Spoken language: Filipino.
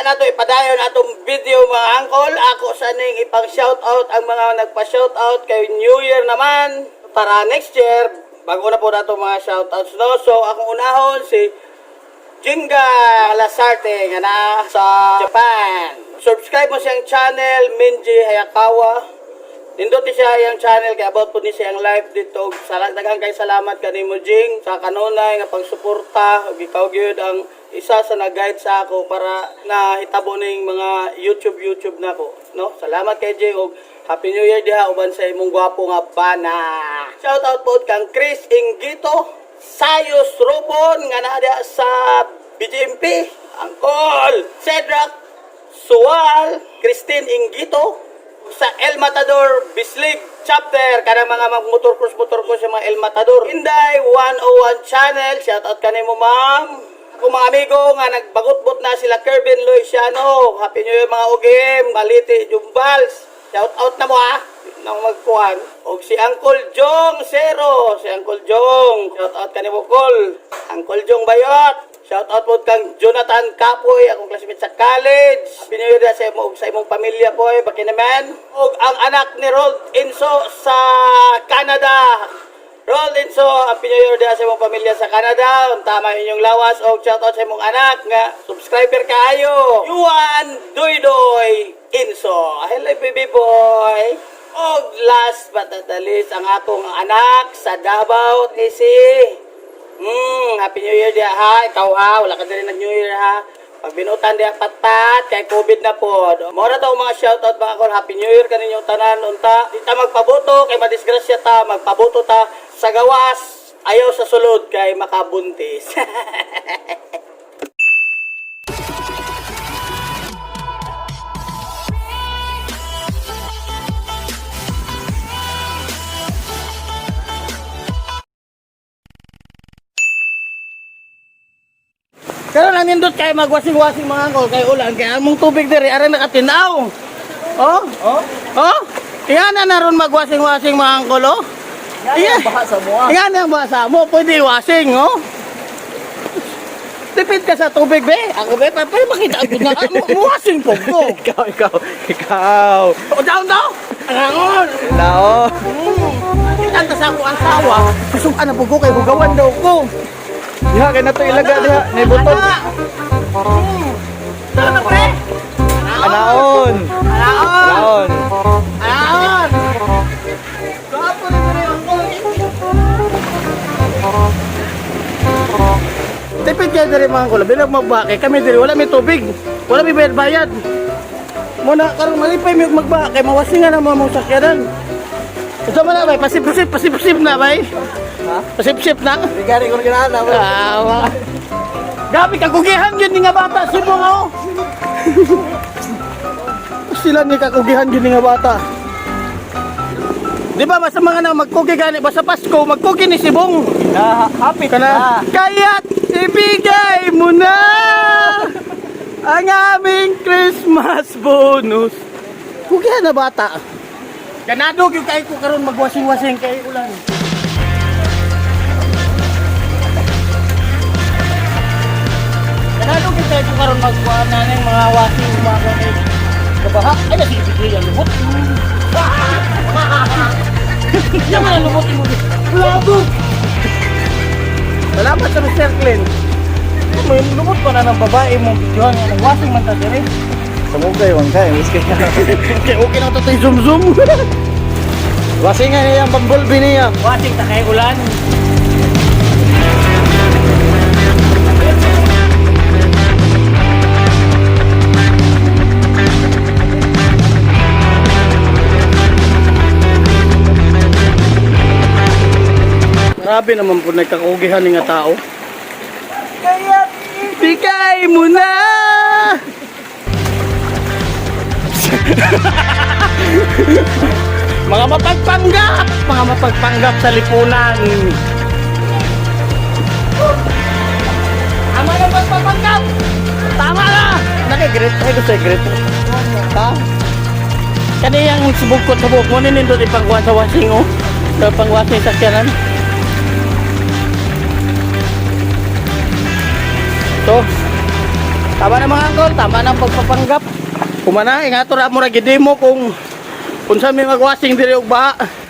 Nato ipadayon atong video mga angkol. Ako sa ning ipang shoutout ang mga nagpa-shoutout kay New Year naman para next year. Bago na po nato mga shoutouts, no. So akong unahon si Jinga Lasarte nga na sa Japan. Subscribe mo siyang channel Minji Hayakawa. Nindot siya yung channel kay about po ni siyang live dito. Daghang kay salamat kanimo Jing sa kanunay nga pagsuporta ug ikaw gyud ang isa sa nag-guide sa ako para nahitabo ning mga YouTube nako, no? Salamat kay Jing ug Happy New Year diha uban sa imong gwapo nga bana. Shout out po kang Chris Ingito, Sayos Robon nga naa sa BGMP, Angkol, Cedric Sual, Christine Ingito sa El Matador Bislig chapter kana mga motor cross sa mga El Matador. Inday 101 channel, shout out kanimo ma'am. Kung mga amigo nga nagbagot-bot na sila Kervin Luisiano, Happy New Year mga ugim, Baliti Jumbals, shout out na mo ha, nang magkuhan. Og si Uncle Jong Zero, si Uncle Jong, shout out kanimo Kol, Uncle Jong Bayot, shout out po kang Jonathan Kapoy, akong classmate sa college. Happy New Year sa imong pamilya po, baki naman. Og ang anak ni Rold Inso sa Canada, Roll din so, Happy New Year sa imong pamilya sa Canada. Tama inyong lawas o shoutout sa imong anak nga subscriber kaayo. Yuan Doy Inso. Hello baby boy. O last but not the least, ang akong anak sa Davao, TC. Happy New Year dia ha. Ikaw ha, wala ka din nag-New Year ha. Pag binutan dia patat, kay COVID na po. Mora daw mga shoutout mga kol. Happy New Year kaninyong tanan. Unta, di ta magpabuto, kay madisgrasya ta. Magpabuto ta sa gawas. Ayaw sa sulod, kay makabuntis. Pero lang nindot kay magwasing-wasing mga angkol kay ulan kay among tubig diri ara nakatinaw. Oh? Oh? Iyan na naron magwasing-wasing mga angkol oh. Iyan ang bahasa mo. Iyan ang bahasa mo, pwede wasing oh. Tipid ka sa tubig be. Ako be, pero makita ko na muwasing po ko. Ikaw. O down daw. Angon. Lao. Kita sa ako ang sawa. Susukan na po ko kay bugawan daw ko. Diha kay nato ilaga diha, nay button. Ano pre? Anaon. Anaon. Anaon. Kapo ni dire ako. Tipid kaya dire mga kulo, bilang magbake kami dire wala may tubig. Wala may bayad. Muna karon malipay may magbake, mawasingan ang mga sakyanan. Ito man na bay, pasip na bay. Ha? Pasip na. Bigari ko na ba. Gabi kakugihan yun nga bata subong ako. Sila ni kakugihan yun nga bata. Di ba basta mga na magkugi gani basta Pasko magkugi ni Sibong. Happy Kana. Kaya't ibigay mo na ang aming Christmas bonus. Kugihan na bata. Ganado yung kay ko karon magwasing-wasing kay ulan. Ganado yung kay ko karon magkuhan na ng mga wasing mga kay kabaha. Ay nasibigay ang lubot. Yan man ang lubot mo. Labo. Salamat sa Mr. Clint. May lubot pa na ng babae mong videohan nga nagwasing man ta dire. Samugay wang kay, miski ka. Okay na ito tayo zoom. Wasingan niya ang bumblebee niya. Wasing ta kay ulan. Grabe naman po nagkakugihan ng tao. Kaya bigay mo na. Mga mapagpanggap sa lipunan. Tama na magpapanggap. Tama na. kay grit, ay gusto grit. Ha? Kani yang subukot sa buhok mo nindot ipangkuhan sa washing oh. Sa pangwashing sa sakyanan. So, tama na mga angkol, tama na ang pagpapanggap. Kumana, ingato ra mo ra gid mo kung sa may magwashing diri og baha.